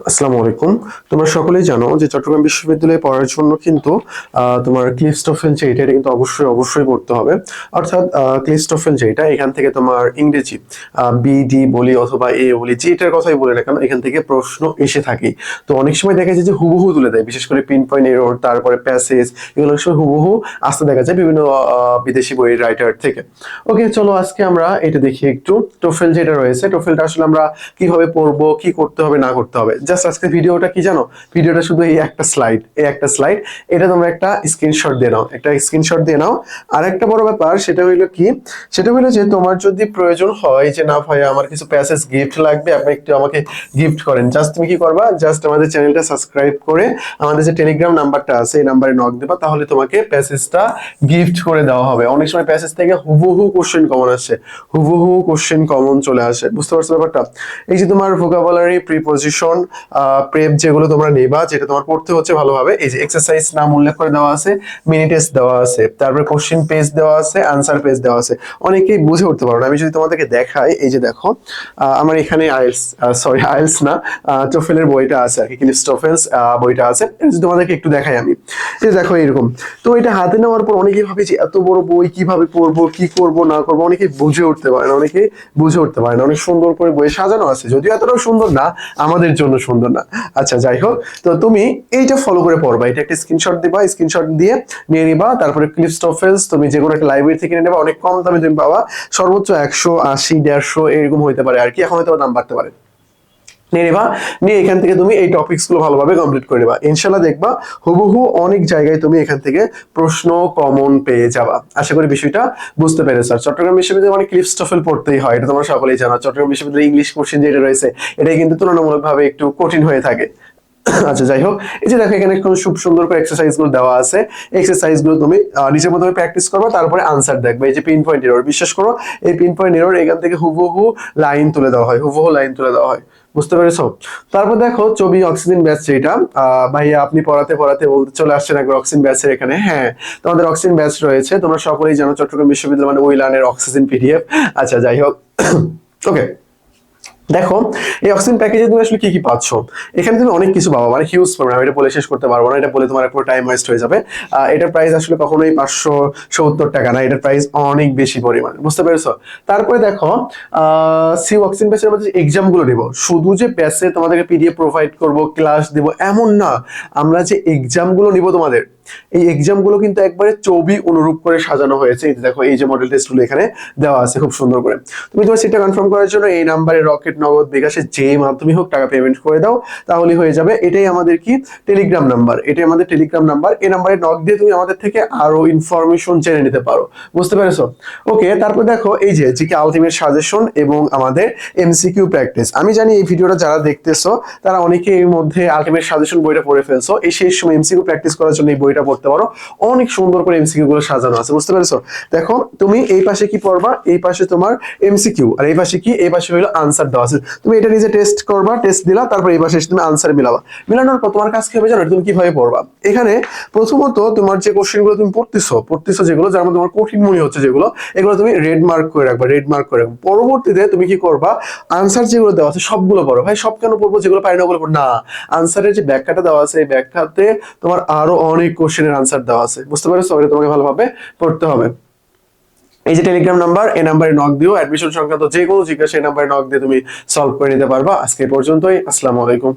আসসালামু আলাইকুম। তোমরা সকলেই জানো যে চট্টগ্রাম বিশ্ববিদ্যালয়ে পড়ার জন্য কিন্তু তোমার ক্লিফটোফেল যেটা এটা কিন্তু অবশ্যই পড়তে হবে। অর্থাৎ ক্লিফটোফেল যেটা এখান থেকে তোমার ইংরেজি বিডি বলি অথবা এ বলি যেটার কথাই বলি না কেন এখান থেকে প্রশ্ন এসে থাকে। তো অনেক সময় দেখা যায় যে হুবহু তুলে দেয়, বিশেষ করে পিন পয়েন্ট এরর, তারপরে প্যাসেজ, এগুলো অনেক সময় হুবহু আসতে দেখা যায় বিভিন্ন বিদেশি বইয়ের রাইটার থেকে। ওকে, চলো আজকে আমরা এটা দেখি একটু। টোফেল যেটা রয়েছে, টোফেলটা আসলে আমরা কিভাবে পড়বো, কি করতে হবে না করতে হবে। জাস্ট আজকে ভিডিওটা কি জানো, ভিডিওটা শুধু এই একটা স্লাইড, এটা তোমরা একটা স্ক্রিনশট দিয়ে নাও, আর একটা বড় ব্যাপার সেটা হইলো কি, সেটা হইলো যে তোমার যদি প্রয়োজন হয় যে না ভাই আমার কিছু প্যাসেজ গিফট লাগবে, আপনি একটু আমাকে গিফট করেন, জাস্ট তুমি কি করবা, জাস্ট আমাদের চ্যানেলটা সাবস্ক্রাইব করে আমাদের যে টেলিগ্রাম নাম্বারটা আছে এই নাম্বারে নক দেবা, তাহলে তোমাকে প্যাসেজটা গিফট করে দেওয়া হবে। অনেক সময় প্যাসেজ থেকে হুবহু কোশ্চেন কমন আসে, হুবহু কোশ্চেন কমন চলে আসে, বুঝতে পারছো ব্যাপারটা। এই যে তোমার ভোকাবুলারি, প্রিপজিশন, প্রেপ যেগুলো তোমরা নেবা, যেটা তোমার পড়তে হচ্ছে ভালোভাবে, এই যে এক্সারসাইজ নাম উল্লেখ করে দেওয়া আছে, মিনি টেস্ট দেওয়া আছে, তারপরে কোশ্চেন পেজ দেওয়া আছে, আনসার পেজ দেওয়া আছে। অনেকেই বুঝে উঠতে পারো না, আমি যদি তোমাদেরকে দেখাই, এই যে দেখো আমার এখানে আইএলস না, টোফেলের বইটা আছে আর কি, ক্লিফটোফেলস বইটা আছে, যদি তোমাদেরকে একটু দেখাই আমি। এই দেখো এরকম। তো এটা হাতে নেওয়ার পর অনেকেই ভাবে যে এত বড় বই কিভাবে পড়বো, কি করব না করবো, অনেকেই বুঝে উঠতে পারে না, অনেক সুন্দর করে বই সাজানো আছে, যদিও এতটাও সুন্দর না, আমাদের জন্য সুন্দর না। আচ্ছা যাই হোক, তো তুমি এইটা ফলো করে পড়বা, এটা একটা স্ক্রিনশট দিবা, স্ক্রিনশট দিয়ে নিয়ে নিবা, তারপরে ক্লিফটোফেলস তুমি যে কোনো একটা লাইব্রেরি থেকে নিয়ে নেবা, অনেক কম দামে তুমি পাবা, সর্বোচ্চ 180, 150 এরকম হইতে পারে আর কি, এখন হয়তো দাম বাড়তে পারে। নিয়ে নিবা, নিয়ে এখান থেকে তুমি এই টপিকস গুলো ভালোভাবে কমপ্লিট করে নিবা, ইনশাল্লাহ দেখবা হুবহু অনেক জায়গায় তুমি এখান থেকে প্রশ্ন কমন পেয়ে যাবা। আশা করি বিষয়টা বুঝতে পেরেছো। আর চট্টগ্রাম বিশ্ববিদ্যালয়ে মানে ক্লিফটোফেল পড়তেই হয়, এটা তোমরা সকলেই জানো। চট্টগ্রাম বিশ্ববিদ্যালয়ে ইংলিশ কোশ্চেন যেটা রয়েছে এটাই কিন্তু তুলনামূলকভাবে একটু কঠিন হয়ে থাকে। আচ্ছা যাই হোক, এই যে দেখো এখানে খুব সুন্দর করে এক্সারসাইজ গুলো দেওয়া আছে, এক্সারসাইজ গুলো তুমি নিজের মতো প্র্যাকটিস করবে, তারপরে আনসার দেখবে। এই যে পিন পয়েন্ট এরর, বিশ্বাস করো এই পিন পয়েন্ট এরর এখান থেকে হুবহু লাইন তুলে দেওয়া হয়, বুঝতে পেরেছো। তারপর দেখো ছবি অক্সিজেন ব্যাচ, যেটা ভাইয়া আপনি পড়াতে পড়াতে বলতে চলে আসছেন একবার অক্সিজেন ব্যাচের এখানে। হ্যাঁ, তোমাদের অক্সিজেন ব্যাচ রয়েছে, তোমরা সকলেই জানো চট্টগ্রাম বিশ্ববিদ্যালয় মানে উইলানের অক্সিজেন পিডিএফ। আচ্ছা যাই হোক, ওকে দেখো এই অক্সিজেন প্যাকেজে তুমি আসলে কি কি পাচ্ছ, এখানে তুমি অনেক কিছু পাবো, মানে হিউজ পরিমাণ, আমি এটা বলে শেষ করতে পারবো না, এটা বলে তোমার পুরো টাইম ওয়েস্ট হয়ে যাবে। এটার প্রাইস আসলে কখনোই 570 টাকা না, এটার প্রাইস অনেক বেশি পরিমাণ, বুঝতে পেরেছো। তারপরে দেখো সি অক্সিজেন ব্যাচের মধ্যে এক্সাম গুলো নিব, শুধু যে ব্যাচে তোমাদেরকে পিডিএফ প্রোভাইড করব, ক্লাস দিব এমন না, আমরা যে এক্সাম গুলো নিব তোমাদের, এই এক্সাম গুলো কিন্তু একবারে ছবি অনুরূপ করে সাজানো হয়েছে। এই দেখো এই যে মডেল টেস্ট গুলো এখানে দেওয়া আছে খুব সুন্দর করে। তুমি তোমার সিটটা কনফার্ম করার জন্য এই নাম্বারে রকেট, নগদ, বিকাশে যে মাধ্যমে হোক টাকা পেমেন্ট করে দাও, তাহলে হয়ে যাবে। এটাই আমাদের কি টেলিগ্রাম নাম্বার, এই নাম্বারে নক দিয়ে তুমি আমাদের থেকে আরো ইনফরমেশন জেনে নিতে পারো, বুঝতে পেরেছো। ওকে, তারপর দেখো এই যে জিকে আলটিমেট সাজেশন এবং আমাদের এমসিকিউ প্র্যাকটিস। আমি জানি এই ভিডিওটা যারা দেখতেছো তারা অনেকে এর মধ্যে আলটিমেট সাজেশন বইটা পড়ে ফেলছো, এই শেষ সময় এমসিকিউ প্র্যাকটিস করার জন্য এই বইটা পড়তে পারো, অনেক সুন্দর করে এমসিকিউ গুলো সাজানো আছে, বুঝতে পেরেছো। দেখো তুমি এই পাশে কি পড়বা, এই পাশে তোমার এমসিকিউ, আর এই পাশে কি, এই পাশে হলো আনসার দেওয়া আছে। তুমি এটা নিজে টেস্ট করবা, টেস্ট দিলা, তারপর এই পাশে এসে তুমি আনসার মিলাবা, মিলানোর পর তোমার কাজ কি হবে জানো, তুমি কিভাবে পড়বা। এখানে প্রথমত তোমার যে কোশ্চেন গুলো তুমি পড়তেছো যেগুলো যার মধ্যে তোমার কঠিন মনে হচ্ছে যেগুলো, এগুলো তুমি রেড মার্ক করে রাখবা, পরবর্তীতে তুমি কি করবা, আনসার যেগুলো দেওয়া আছে সবগুলো পড়ো। ভাই সব কেন পড়বো, যেগুলো পারি না ওগুলো পড়ো না, আনসারের যে ব্যাখ্যাটা দেওয়া আছে এই ব্যাখ্যাতে তোমার আরো অনেক কোশ্চেনের আনসার দেওয়া আছে, বুঝতে পারছো। এটা তোমাকে ভালোভাবে পড়তে হবে। এই যে টেলিগ্রাম নাম্বার, এই নাম্বারে নক দিও, অ্যাডমিশন সংক্রান্ত যে কোনো জিজ্ঞাসা এই নাম্বারে নক দিয়ে তুমি সলভ করে নিতে পারবা। আজকে পর্যন্তই, আসসালামু আলাইকুম।